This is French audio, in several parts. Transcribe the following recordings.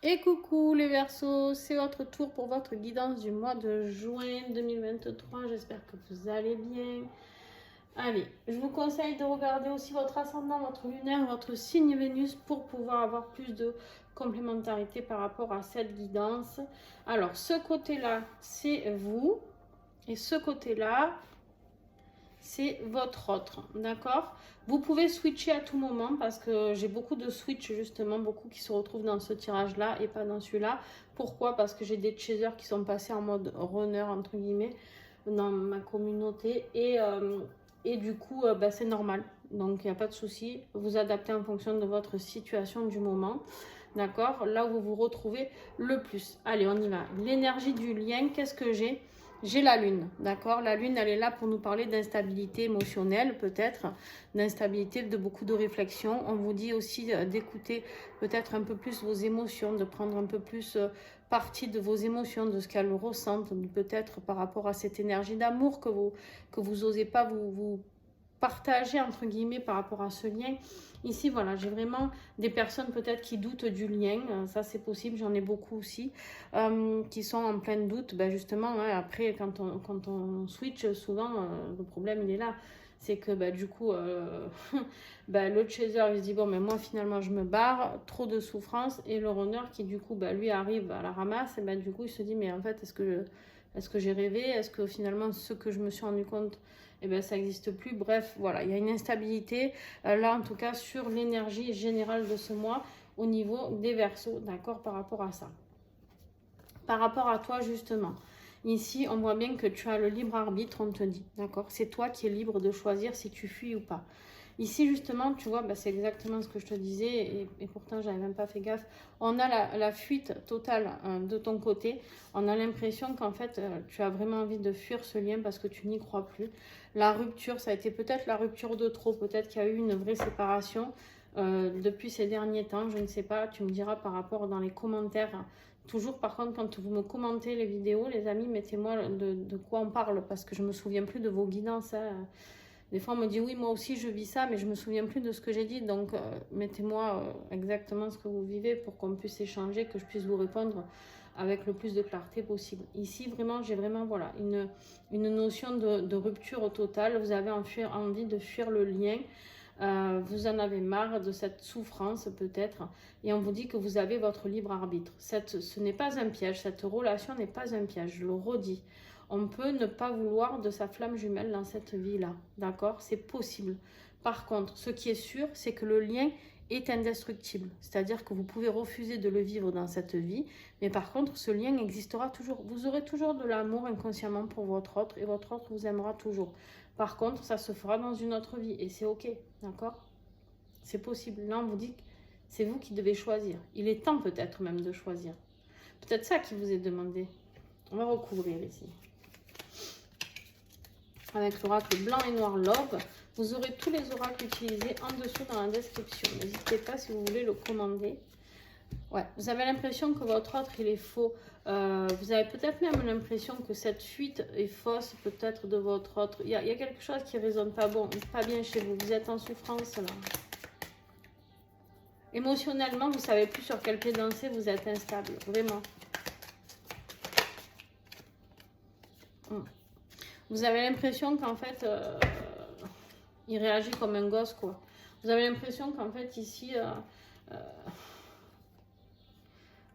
Et coucou les Verseaux, c'est votre tour pour votre guidance du mois de juin 2023. J'espère que vous allez bien. Allez, je vous conseille de regarder aussi votre ascendant, votre lunaire, votre signe Vénus pour pouvoir avoir plus de complémentarité par rapport à cette guidance. Alors, ce côté-là, c'est vous. Et ce côté-là, c'est votre autre, d'accord? Vous pouvez switcher à tout moment parce que j'ai beaucoup de switch justement, beaucoup qui se retrouvent dans ce tirage-là et pas dans celui-là. Pourquoi? Parce que j'ai des chasers qui sont passés en mode runner, entre guillemets, dans ma communauté et du coup, bah, c'est normal. Donc, il n'y a pas de souci. Vous adaptez en fonction de votre situation du moment, d'accord? Là où vous vous retrouvez le plus. Allez, on y va. L'énergie du lien, qu'est-ce que j'ai? J'ai la lune, d'accord? La lune, elle est là pour nous parler d'instabilité émotionnelle, peut-être, d'instabilité, de beaucoup de réflexion. On vous dit aussi d'écouter peut-être un peu plus vos émotions, de prendre un peu plus partie de vos émotions, de ce qu'elles ressentent, peut-être par rapport à cette énergie d'amour que vous osez pas vous partager, entre guillemets, par rapport à ce lien. Ici, voilà, j'ai vraiment des personnes peut-être qui doutent du lien. Ça, c'est possible. J'en ai beaucoup aussi qui sont en plein doute. Ben, justement, hein, après, quand on switch, souvent, le problème, il est là. C'est que ben, du coup, ben, le chaser, il se dit, bon, mais moi, finalement, je me barre. Trop de souffrance. Et le runner qui, du coup, ben, lui, arrive à la ramasse. Et ben, du coup, il se dit, mais en fait, est-ce que j'ai rêvé? Est-ce que finalement, ce que je me suis rendu compte, eh bien, ça n'existe plus. Bref, voilà, il y a une instabilité, là en tout cas, sur l'énergie générale de ce mois au niveau des Verseaux, d'accord, par rapport à ça. Par rapport à toi, justement, ici, on voit bien que tu as le libre arbitre, on te dit, d'accord? C'est toi qui es libre de choisir si tu fuis ou pas. Ici, justement, tu vois, bah, c'est exactement ce que je te disais, et pourtant, j'avais même pas fait gaffe. On a la fuite totale de ton côté. On a l'impression qu'en fait, tu as vraiment envie de fuir ce lien parce que tu n'y crois plus. La rupture, ça a été peut-être la rupture de trop, peut-être qu'il y a eu une vraie séparation depuis ces derniers temps, je ne sais pas, tu me diras par rapport dans les commentaires. Toujours, par contre, quand vous me commentez les vidéos, les amis, mettez-moi de quoi on parle parce que je me souviens plus de vos guidances. Hein. Des fois, on me dit oui, moi aussi je vis ça, mais je me souviens plus de ce que j'ai dit. Donc, mettez-moi exactement ce que vous vivez pour qu'on puisse échanger, que je puisse vous répondre avec le plus de clarté possible. Ici, vraiment, j'ai vraiment voilà, une notion de rupture totale. Vous avez envie de fuir le lien. Vous en avez marre de cette souffrance peut-être. Et on vous dit que vous avez votre libre arbitre. Ce n'est pas un piège. Cette relation n'est pas un piège. Je le redis. On peut ne pas vouloir de sa flamme jumelle dans cette vie-là. D'accord? C'est possible. Par contre, ce qui est sûr, c'est que le lien est indestructible. C'est-à-dire que vous pouvez refuser de le vivre dans cette vie, mais par contre, ce lien existera toujours. Vous aurez toujours de l'amour inconsciemment pour votre autre et votre autre vous aimera toujours. Par contre, ça se fera dans une autre vie et c'est ok. D'accord? C'est possible. Là, on vous dit que c'est vous qui devez choisir. Il est temps peut-être même de choisir. Peut-être ça qui vous est demandé. On va recouvrir ici. Avec l'oracle blanc et noir Love. Vous aurez tous les oracles utilisés en dessous dans la description. N'hésitez pas si vous voulez le commander. Ouais, vous avez l'impression que votre autre, il est faux. Vous avez peut-être même l'impression que cette fuite est fausse, peut-être de votre autre. Il y a quelque chose qui ne résonne pas bien chez vous. Vous êtes en souffrance, là. Émotionnellement, vous ne savez plus sur quel pied danser, vous êtes instable. Vraiment. Vous avez l'impression qu'en fait, il réagit comme un gosse, quoi. Vous avez l'impression qu'en fait, ici,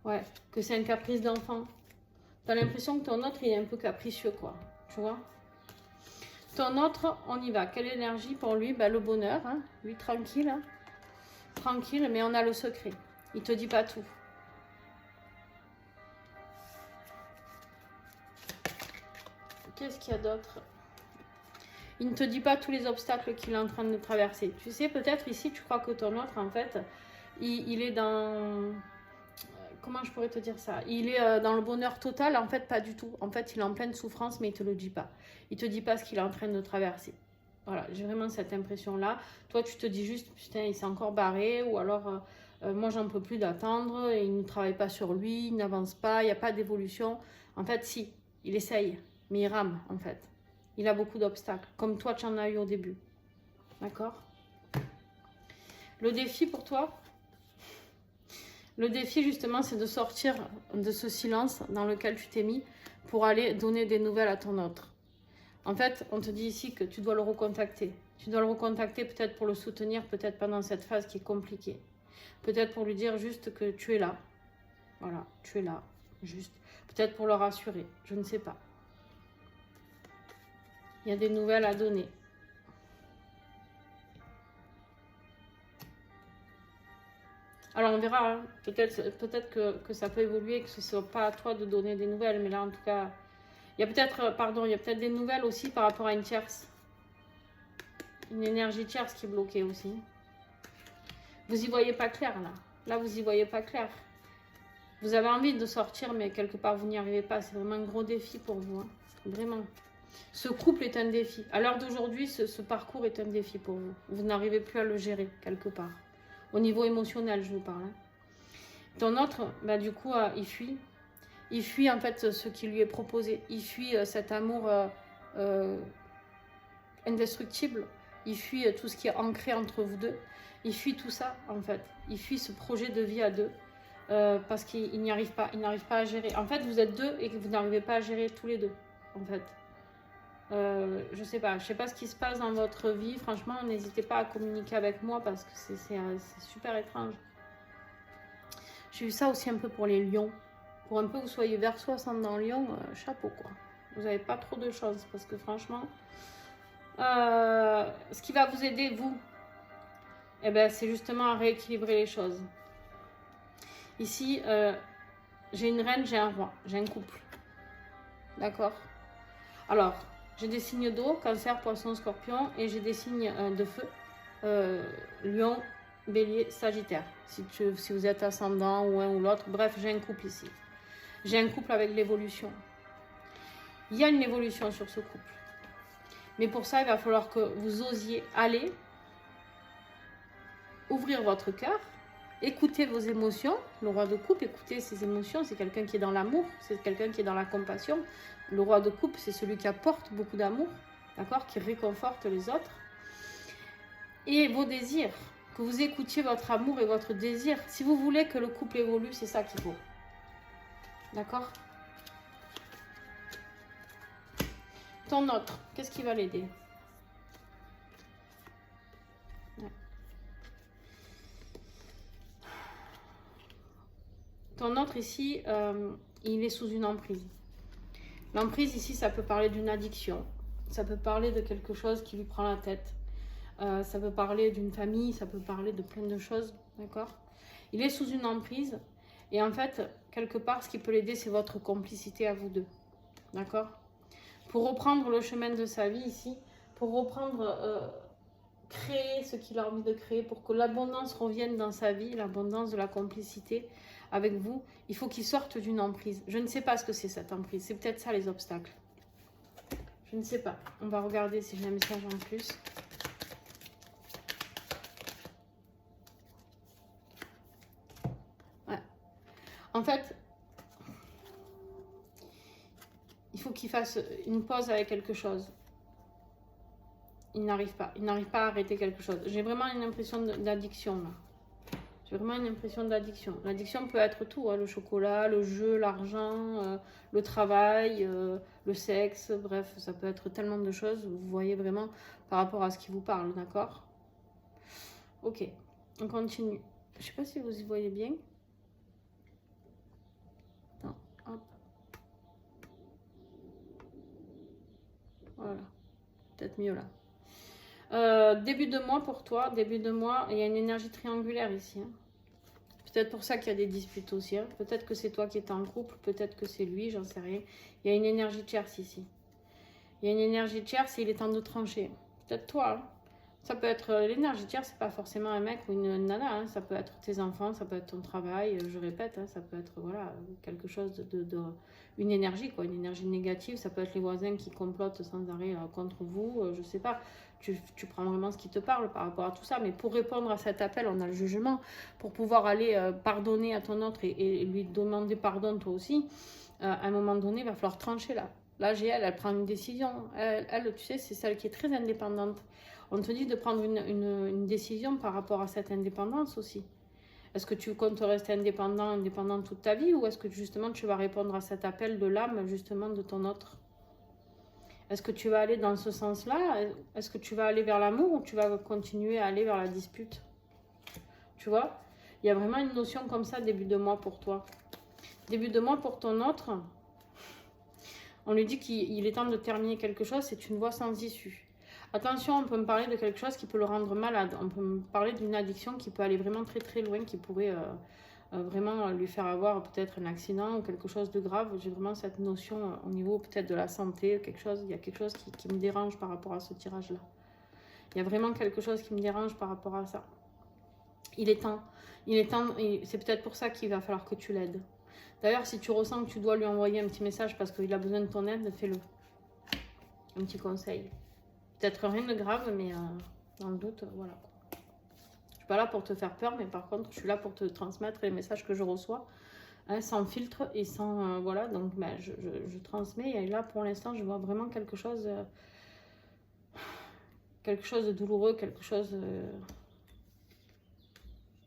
ouais, que c'est un caprice d'enfant. Tu as l'impression que ton autre, il est un peu capricieux, quoi. Tu vois? Ton autre, on y va. Quelle énergie pour lui? Ben, le bonheur, hein. Lui, tranquille. Hein. Tranquille, mais on a le secret. Il te dit pas tout. Qu'est-ce qu'il y a d'autre? Il ne te dit pas tous les obstacles qu'il est en train de traverser. Tu sais, peut-être ici, tu crois que ton autre, en fait, il est dans... Comment je pourrais te dire ça? Il est dans le bonheur total, en fait, pas du tout. En fait, il est en pleine souffrance, mais il ne te le dit pas. Il ne te dit pas ce qu'il est en train de traverser. Voilà, j'ai vraiment cette impression-là. Toi, tu te dis juste, putain, il s'est encore barré, ou alors, moi, j'en peux plus d'attendre, il ne travaille pas sur lui, il n'avance pas, il n'y a pas d'évolution. En fait, si, il essaye, mais il rame, en fait. Il a beaucoup d'obstacles, comme toi, tu en as eu au début. D'accord? Le défi pour toi? Le défi, justement, c'est de sortir de ce silence dans lequel tu t'es mis pour aller donner des nouvelles à ton autre. En fait, on te dit ici que tu dois le recontacter. Tu dois le recontacter peut-être pour le soutenir, peut-être pendant cette phase qui est compliquée. Peut-être pour lui dire juste que tu es là. Voilà, tu es là, juste. Peut-être pour le rassurer, je ne sais pas. Il y a des nouvelles à donner. Alors on verra, hein. Peut-être que ça peut évoluer, que ce ne soit pas à toi de donner des nouvelles, mais là en tout cas, il y a peut-être des nouvelles aussi par rapport à une tierce. Une énergie tierce qui est bloquée aussi. Vous y voyez pas clair là. Là vous y voyez pas clair. Vous avez envie de sortir, mais quelque part vous n'y arrivez pas. C'est vraiment un gros défi pour vous, hein. Vraiment. Ce couple est un défi. À l'heure d'aujourd'hui, ce parcours est un défi pour vous. Vous n'arrivez plus à le gérer quelque part. Au niveau émotionnel, je vous parle, hein. Ton autre, bah, du coup, il fuit. Il fuit en fait ce qui lui est proposé. Il fuit cet amour indestructible. Il fuit tout ce qui est ancré entre vous deux. Il fuit tout ça en fait. Il fuit ce projet de vie à deux parce qu'il n'y arrive pas. Il n'arrive pas à gérer. En fait, vous êtes deux et que vous n'arrivez pas à gérer tous les deux. En fait, je sais pas ce qui se passe dans votre vie. Franchement, n'hésitez pas à communiquer avec moi parce que c'est super étrange. J'ai vu ça aussi un peu pour les lions. Pour un peu vous soyez Verseau ascendant Lion, chapeau quoi. Vous n'avez pas trop de chance parce que franchement, ce qui va vous aider vous, eh ben, c'est justement à rééquilibrer les choses. Ici, j'ai une reine, j'ai un roi, j'ai un couple. D'accord? Alors, j'ai des signes d'eau, Cancer, Poisson, Scorpion, et j'ai des signes de feu, Lion, Bélier, Sagittaire. Si vous êtes ascendant ou un ou l'autre, bref, j'ai un couple ici. J'ai un couple avec l'évolution. Il y a une évolution sur ce couple. Mais pour ça, il va falloir que vous osiez aller, ouvrir votre cœur, écouter vos émotions. Le roi de coupe, écoutez ses émotions, c'est quelqu'un qui est dans l'amour, c'est quelqu'un qui est dans la compassion. Le roi de coupe, c'est celui qui apporte beaucoup d'amour, d'accord, qui réconforte les autres. Et vos désirs, que vous écoutiez votre amour et votre désir. Si vous voulez que le couple évolue, c'est ça qu'il faut. D'accord? Ton autre, qu'est-ce qui va l'aider? Ouais. Ton autre ici, il est sous une emprise. L'emprise ici, ça peut parler d'une addiction. Ça peut parler de quelque chose qui lui prend la tête. Ça peut parler d'une famille, ça peut parler de plein de choses. D'accord? Il est sous une emprise. Et en fait, quelque part, ce qui peut l'aider, c'est votre complicité à vous deux. D'accord? Pour reprendre le chemin de sa vie ici, pour reprendre, créer ce qu'il a envie de créer, pour que l'abondance revienne dans sa vie, l'abondance de la complicité avec vous, il faut qu'il sorte d'une emprise. Je ne sais pas ce que c'est cette emprise, c'est peut-être ça les obstacles. Je ne sais pas. On va regarder si j'ai un message en plus. Ouais. En fait, il faut qu'il fasse une pause avec quelque chose. Il n'arrive pas. Il n'arrive pas à arrêter quelque chose. J'ai vraiment une impression d'addiction là. J'ai vraiment une impression d'addiction. L'addiction peut être tout, hein, le chocolat, le jeu, l'argent, le travail, le sexe, bref, ça peut être tellement de choses. Vous voyez vraiment par rapport à ce qui vous parle, d'accord? Ok, on continue. Je ne sais pas si vous y voyez bien. Non, hop. Voilà, peut-être mieux là. Début de mois pour toi, début de mois, il y a une énergie triangulaire ici. Hein. Peut-être pour ça qu'il y a des disputes aussi. Hein. Peut-être que c'est toi qui es en couple, peut-être que c'est lui, j'en sais rien. Il y a une énergie tierce ici. Il y a une énergie tierce et il est temps de trancher. Peut-être toi. Hein. Ça peut être l'énergie tierce, c'est pas forcément un mec ou une nana. Hein. Ça peut être tes enfants, ça peut être ton travail. Je répète, hein, ça peut être voilà quelque chose une énergie quoi, une énergie négative. Ça peut être les voisins qui complotent sans arrêt contre vous. Je sais pas. Tu prends vraiment ce qui te parle par rapport à tout ça. Mais pour répondre à cet appel, on a le jugement. Pour pouvoir aller pardonner à ton autre et lui demander pardon toi aussi, à un moment donné, il va falloir trancher là. Là, elle prend une décision. Elle, tu sais, c'est celle qui est très indépendante. On te dit de prendre une décision par rapport à cette indépendance aussi. Est-ce que tu comptes rester indépendant toute ta vie ou est-ce que justement tu vas répondre à cet appel de l'âme justement de ton autre? Est-ce que tu vas aller dans ce sens-là? Est-ce que tu vas aller vers l'amour ou tu vas continuer à aller vers la dispute? Tu vois? Il y a vraiment une notion comme ça début de mois pour toi. Début de mois pour ton autre, on lui dit qu'il est temps de terminer quelque chose, c'est une voie sans issue. Attention, on peut me parler de quelque chose qui peut le rendre malade. On peut me parler d'une addiction qui peut aller vraiment très très loin, qui pourrait vraiment lui faire avoir peut-être un accident ou quelque chose de grave. J'ai vraiment cette notion au niveau peut-être de la santé, il y a quelque chose qui me dérange par rapport à ce tirage-là. Il y a vraiment quelque chose qui me dérange par rapport à ça. Il est temps, c'est peut-être pour ça qu'il va falloir que tu l'aides. D'ailleurs, si tu ressens que tu dois lui envoyer un petit message parce qu'il a besoin de ton aide, fais-le. Un petit conseil. Peut-être rien de grave, mais dans le doute, voilà. Je suis pas là pour te faire peur, mais par contre, je suis là pour te transmettre les messages que je reçois, hein, sans filtre et sans... voilà, donc ben, je transmets. Et là, pour l'instant, je vois vraiment quelque chose de douloureux, quelque chose...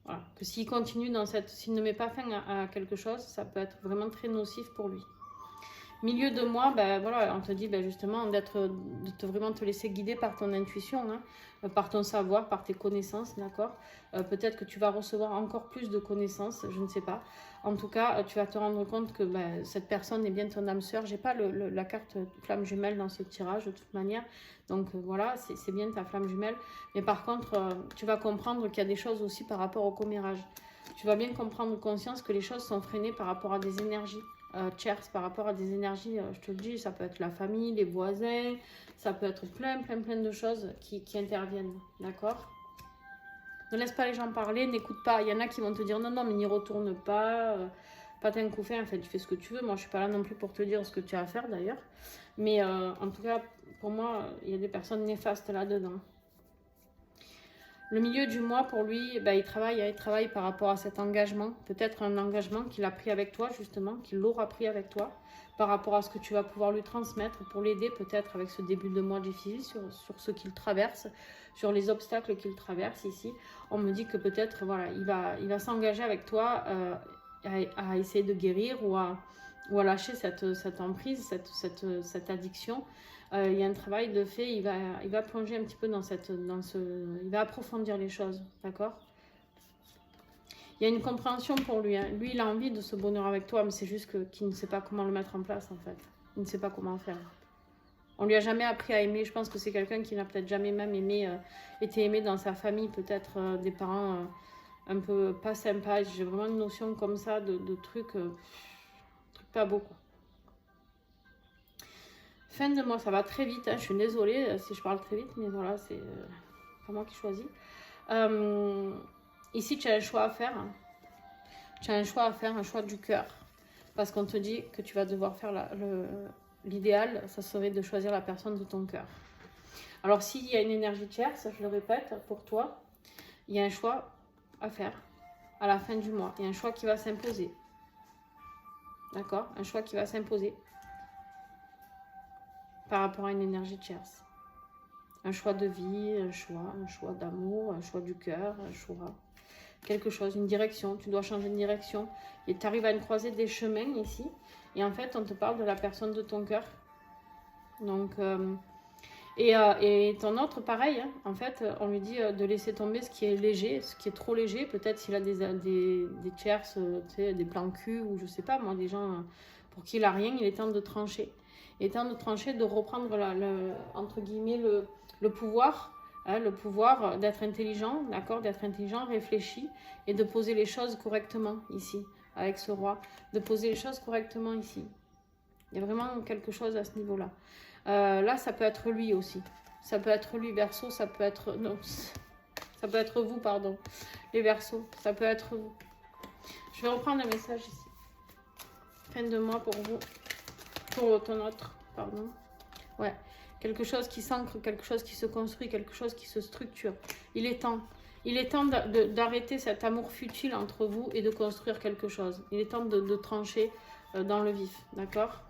voilà. Que s'il continue dans cette... S'il ne met pas fin à quelque chose, ça peut être vraiment très nocif pour lui. Milieu de mois, ben voilà, on te dit ben justement vraiment te laisser guider par ton intuition, hein, par ton savoir, par tes connaissances, d'accord. Peut-être que tu vas recevoir encore plus de connaissances, je ne sais pas. En tout cas, tu vas te rendre compte que ben, cette personne est bien ton âme sœur. J'ai pas la carte flamme jumelle dans ce tirage de toute manière. Donc voilà, c'est bien ta flamme jumelle. Mais par contre, tu vas comprendre qu'il y a des choses aussi par rapport au commérage. Tu vas bien comprendre conscience que les choses sont freinées par rapport à des énergies. Tierces, par rapport à des énergies, je te le dis, ça peut être la famille, les voisins, ça peut être plein de choses qui interviennent, d'accord? Ne laisse pas les gens parler, n'écoute pas. Il y en a qui vont te dire non, mais n'y retourne pas, pas t'en couper, en fait, tu fais ce que tu veux. Moi, je suis pas là non plus pour te dire ce que tu as à faire d'ailleurs. Mais en tout cas, pour moi, il y a des personnes néfastes là-dedans. Le milieu du mois, pour lui, ben, il travaille par rapport à cet engagement. Peut-être un engagement qu'il a pris avec toi, justement, qu'il aura pris avec toi, par rapport à ce que tu vas pouvoir lui transmettre pour l'aider peut-être avec ce début de mois difficile, sur ce qu'il traverse, sur les obstacles qu'il traverse ici. On me dit que peut-être, voilà, il va s'engager avec toi à essayer de guérir ou à lâcher cette emprise, cette addiction. Il y a un travail de fait, il va plonger un petit peu il va approfondir les choses, d'accord? Il y a une compréhension pour lui, hein. Lui, il a envie de ce bonheur avec toi, mais c'est juste qu'il ne sait pas comment le mettre en place, en fait. Il ne sait pas comment faire. On lui a jamais appris à aimer. Je pense que c'est quelqu'un qui n'a peut-être jamais même été aimé dans sa famille, peut-être des parents un peu pas sympas. J'ai vraiment une notion comme ça de trucs pas beaux, quoi. Fin de mois, ça va très vite, hein. Je suis désolée si je parle très vite, mais voilà, c'est pas moi qui choisis. Ici, tu as un choix à faire. Tu as un choix à faire, un choix du cœur. Parce qu'on te dit que tu vas devoir faire l'idéal, ça serait de choisir la personne de ton cœur. Alors, s'il y a une énergie tierce, je le répète, pour toi, il y a un choix à faire à la fin du mois. Il y a un choix qui va s'imposer. D'accord? Un choix qui va s'imposer par rapport à une énergie tierce. Un choix de vie, un choix d'amour, un choix du cœur, un choix, quelque chose, une direction. Tu dois changer de direction. Et tu arrives à une croisée des chemins ici. Et en fait, on te parle de la personne de ton cœur. Donc, et ton autre, pareil, hein, en fait, on lui dit de laisser tomber ce qui est léger, ce qui est trop léger. Peut-être s'il a des tierces, tu sais, des plans cul, ou je sais pas, moi, des gens pour qui il n'a rien, il est temps de trancher. Il est temps de trancher, de reprendre, entre guillemets, le pouvoir, hein, le pouvoir d'être intelligent, d'accord, d'être intelligent, réfléchi, et de poser les choses correctement ici, avec ce roi, de poser les choses correctement ici. Il y a vraiment quelque chose à ce niveau-là. Là, ça peut être lui aussi. Ça peut être lui, Verseau, ça peut être... Non, ça peut être vous, pardon. Les Verseaux, ça peut être vous. Je vais reprendre un message ici. Fin de mois pour vous. Pour ton autre, pardon. Ouais. Quelque chose qui s'ancre, quelque chose qui se construit, quelque chose qui se structure. Il est temps. Il est temps d'arrêter cet amour futile entre vous et de construire quelque chose. Il est temps de trancher dans le vif, d'accord?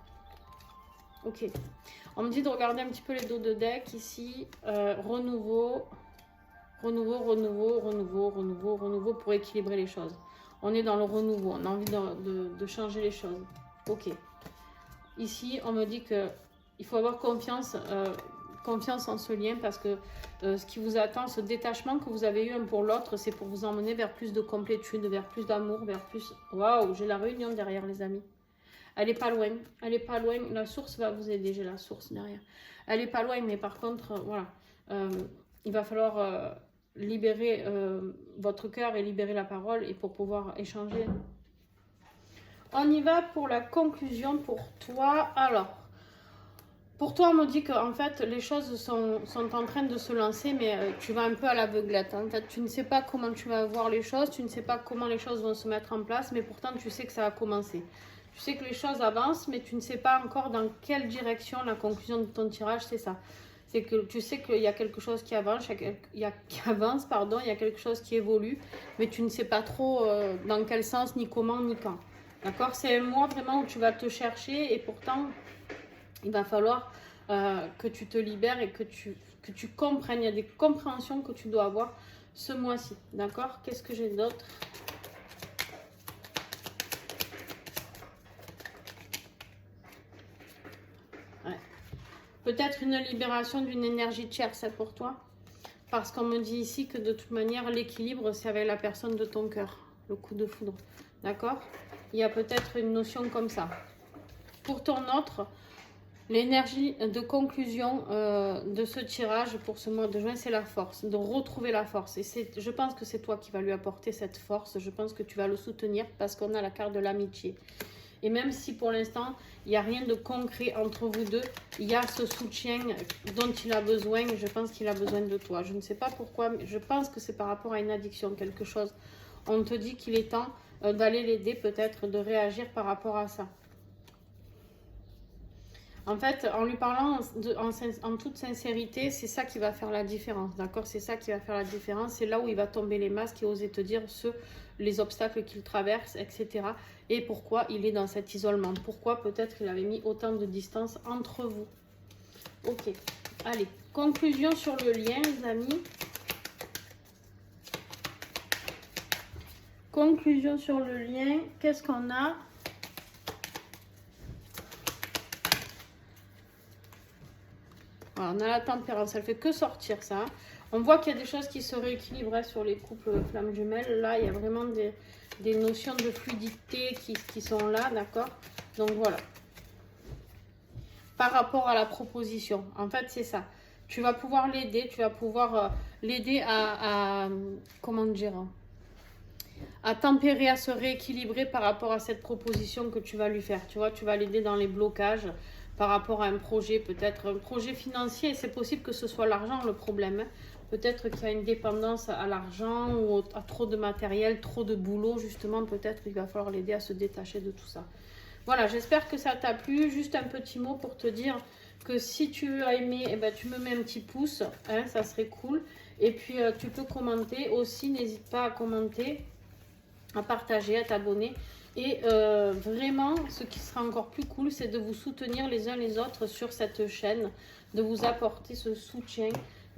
Ok. On me dit de regarder un petit peu les dos de deck ici. Renouveau, Renouveau, renouveau, renouveau, renouveau, renouveau pour équilibrer les choses. On est dans le renouveau, on a envie de changer les choses. Ok. Ici, on me dit qu'il faut avoir confiance, confiance en ce lien parce que ce qui vous attend, ce détachement que vous avez eu un pour l'autre, c'est pour vous emmener vers plus de complétude, vers plus d'amour, vers plus... Waouh, j'ai la réunion derrière, les amis. Elle est pas loin, elle est pas loin. La source va vous aider, j'ai la source derrière. Elle est pas loin, mais par contre, voilà. Il va falloir libérer votre cœur et libérer la parole et pour pouvoir échanger. On y va pour la conclusion pour toi. Alors, pour toi, on me dit qu'en fait, les choses sont en train de se lancer, mais tu vas un peu à l'aveuglette. En fait, tu ne sais pas comment tu vas voir les choses, tu ne sais pas comment les choses vont se mettre en place, mais pourtant, tu sais que ça va commencer. Tu sais que les choses avancent, mais tu ne sais pas encore dans quelle direction la conclusion de ton tirage, c'est ça. C'est que tu sais qu'il y a quelque chose qui avance, il y a quelque chose qui évolue, mais tu ne sais pas trop dans quel sens, ni comment, ni quand. D'accord? C'est un mois vraiment où tu vas te chercher et pourtant, il va falloir que tu te libères et que tu comprennes. Il y a des compréhensions que tu dois avoir ce mois-ci. D'accord? Qu'est-ce que j'ai d'autre? Ouais. Peut-être une libération d'une énergie tierce pour toi. Parce qu'on me dit ici que de toute manière, l'équilibre, c'est avec la personne de ton cœur. Le coup de foudre. D'accord? Il y a peut-être une notion comme ça. Pour ton autre, l'énergie de conclusion de ce tirage pour ce mois de juin, c'est la force. De retrouver la force. Et je pense que c'est toi qui vas lui apporter cette force. Je pense que tu vas le soutenir parce qu'on a la carte de l'amitié. Et même si pour l'instant, il n'y a rien de concret entre vous deux, il y a ce soutien dont il a besoin. Je pense qu'il a besoin de toi. Je ne sais pas pourquoi, mais je pense que c'est par rapport à une addiction, quelque chose. On te dit qu'il est temps d'aller l'aider, peut-être de réagir par rapport à ça. En fait, en lui parlant en toute sincérité, c'est ça qui va faire la différence, d'accord? C'est ça qui va faire la différence. C'est là où il va tomber les masques et oser te dire les obstacles qu'il traverse, etc. Et pourquoi il est dans cet isolement. Pourquoi peut-être il avait mis autant de distance entre vous. Ok, allez, conclusion sur le lien, les amis. Conclusion sur le lien, qu'est-ce qu'on a? Voilà, on a la tempérance, elle fait que sortir ça. On voit qu'il y a des choses qui se rééquilibrent sur les couples flammes jumelles. Là, il y a vraiment des notions de fluidité qui sont là, d'accord? Donc voilà. Par rapport à la proposition, en fait, c'est ça. Tu vas pouvoir l'aider, tu vas pouvoir l'aider comment dire, à tempérer, à se rééquilibrer par rapport à cette proposition que tu vas lui faire. Tu vois, tu vas l'aider dans les blocages par rapport à un projet, peut-être un projet financier. C'est possible que ce soit l'argent le problème. Hein. Peut-être qu'il y a une dépendance à l'argent ou à trop de matériel, trop de boulot. Justement, peut-être qu'il va falloir l'aider à se détacher de tout ça. Voilà, j'espère que ça t'a plu. Juste un petit mot pour te dire que si tu as aimé, eh ben, tu me mets un petit pouce. Hein, ça serait cool. Et puis, tu peux commenter aussi. N'hésite pas à commenter, à partager, à t'abonner. Et vraiment, ce qui sera encore plus cool, c'est de vous soutenir les uns les autres sur cette chaîne, de vous apporter ce soutien.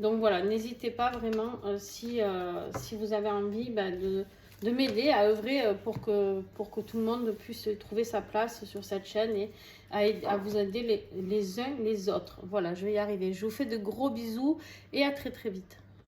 Donc voilà, n'hésitez pas vraiment, si vous avez envie de m'aider à œuvrer pour que tout le monde puisse trouver sa place sur cette chaîne et à vous aider les uns les autres. Voilà, je vais y arriver. Je vous fais de gros bisous et à très très vite.